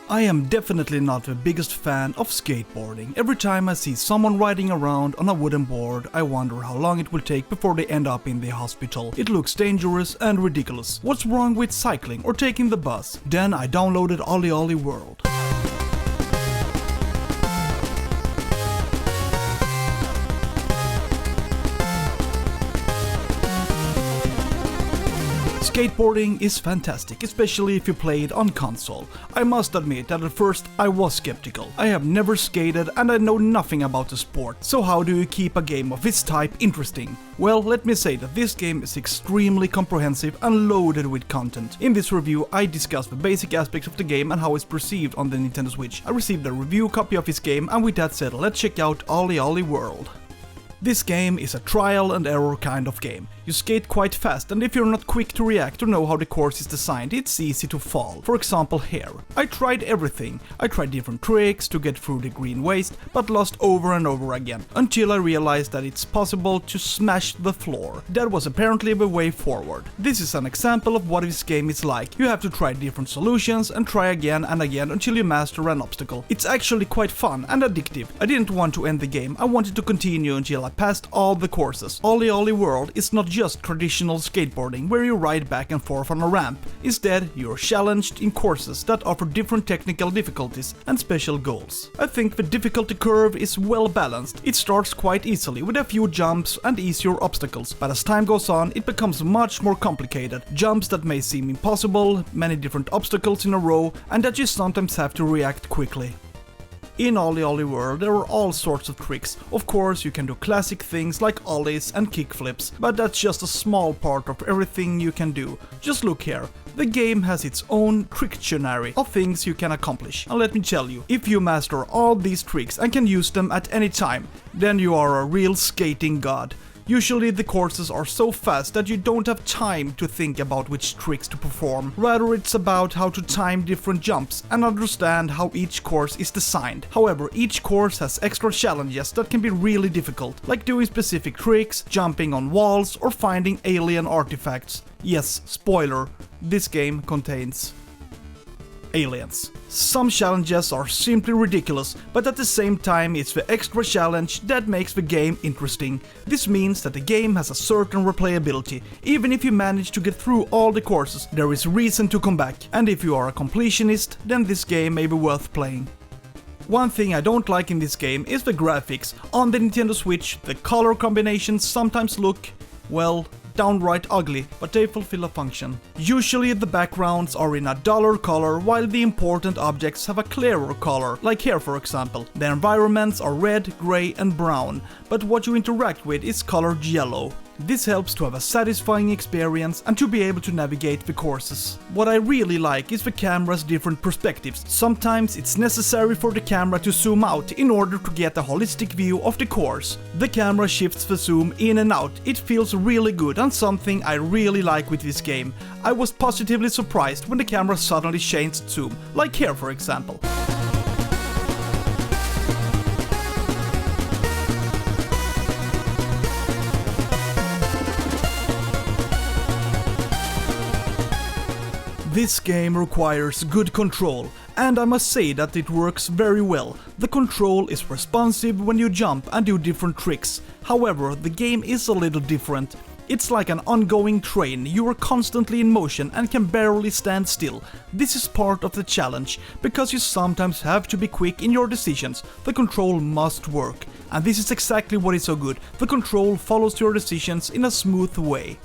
I am definitely not the biggest fan of skateboarding. Every time I see someone riding around on a wooden board, I wonder how long it will take before they end up in the hospital. It looks dangerous and ridiculous. What's wrong with cycling or taking the bus? Then I downloaded OlliOlli World. Skateboarding is fantastic, especially if you play it on console. I must admit that at first I was skeptical. I have never skated and I know nothing about the sport, so how do you keep a game of this type interesting? Well, let me say that this game is extremely comprehensive and loaded with content. In this review I discuss the basic aspects of the game and how it's perceived on the Nintendo Switch. I received a review copy of this game, and with that said, let's check out OlliOlli World. This game is a trial and error kind of game. You skate quite fast, and if you're not quick to react or know how the course is designed, it's easy to fall. For example here. I tried everything. I tried different tricks to get through the green waste, but lost over and over again, until I realized that it's possible to smash the floor. That was apparently the way forward. This is an example of what this game is like. You have to try different solutions and try again and again until you master an obstacle. It's actually quite fun and addictive. I didn't want to end the game, I wanted to continue until I passed all the courses. OlliOlli World is not just traditional skateboarding where you ride back and forth on a ramp. Instead, you're challenged in courses that offer different technical difficulties and special goals. I think the difficulty curve is well balanced. It starts quite easily with a few jumps and easier obstacles, but as time goes on it becomes much more complicated. Jumps that may seem impossible, many different obstacles in a row, and that you sometimes have to react quickly. In OlliOlli World there are all sorts of tricks. Of course you can do classic things like ollies and kickflips, but that's just a small part of everything you can do. Just look here. The game has its own trictionary of things you can accomplish. And let me tell you, if you master all these tricks and can use them at any time, then you are a real skating god. Usually the courses are so fast that you don't have time to think about which tricks to perform. Rather, it's about how to time different jumps and understand how each course is designed. However, each course has extra challenges that can be really difficult, like doing specific tricks, jumping on walls, or finding alien artifacts. Yes, spoiler, this game contains aliens. Some challenges are simply ridiculous, but at the same time it's the extra challenge that makes the game interesting. This means that the game has a certain replayability. Even if you manage to get through all the courses, there is reason to come back, and if you are a completionist, then this game may be worth playing. One thing I don't like in this game is the graphics. On the Nintendo Switch, the color combinations sometimes look, well, downright ugly, but they fulfill a function. Usually the backgrounds are in a duller color while the important objects have a clearer color, like here for example. The environments are red, grey and brown, but what you interact with is colored yellow. This helps to have a satisfying experience and to be able to navigate the courses. What I really like is the camera's different perspectives. Sometimes it's necessary for the camera to zoom out in order to get a holistic view of the course. The camera shifts the zoom in and out. It feels really good and something I really like with this game. I was positively surprised when the camera suddenly changed zoom, like here for example. This game requires good control, and I must say that it works very well. The control is responsive when you jump and do different tricks. However, the game is a little different. It's like an ongoing train. You are constantly in motion and can barely stand still. This is part of the challenge, because you sometimes have to be quick in your decisions. The control must work, and this is exactly what is so good. The control follows your decisions in a smooth way.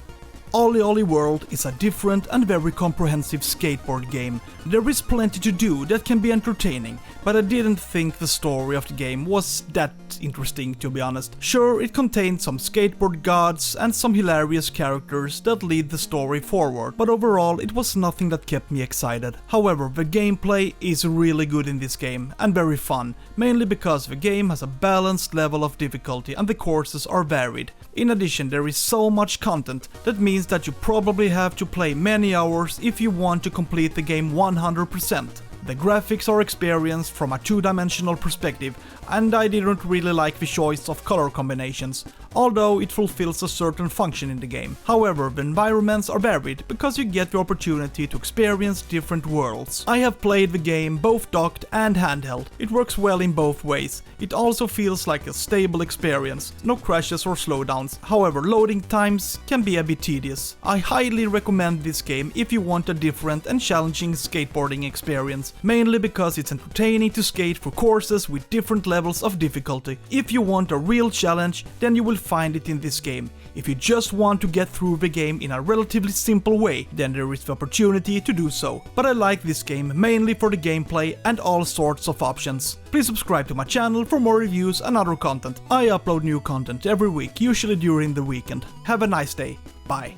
OlliOlli World is a different and very comprehensive skateboard game. There is plenty to do that can be entertaining, but I didn't think the story of the game was that interesting, to be honest. Sure, it contained some skateboard gods and some hilarious characters that lead the story forward, but overall it was nothing that kept me excited. However, the gameplay is really good in this game and very fun, mainly because the game has a balanced level of difficulty and the courses are varied. In addition, there is so much content that means that you probably have to play many hours if you want to complete the game 100%. The graphics are experienced from a two-dimensional perspective, and I didn't really like the choice of color combinations, although it fulfills a certain function in the game. However, the environments are varied because you get the opportunity to experience different worlds. I have played the game both docked and handheld. It works well in both ways. It also feels like a stable experience, no crashes or slowdowns. However, loading times can be a bit tedious. I highly recommend this game if you want a different and challenging skateboarding experience, mainly because it's entertaining to skate through courses with different levels of difficulty. If you want a real challenge, then you will find it in this game. If you just want to get through the game in a relatively simple way, then there is the opportunity to do so. But I like this game mainly for the gameplay and all sorts of options. Please subscribe to my channel for more reviews and other content. I upload new content every week, usually during the weekend. Have a nice day. Bye.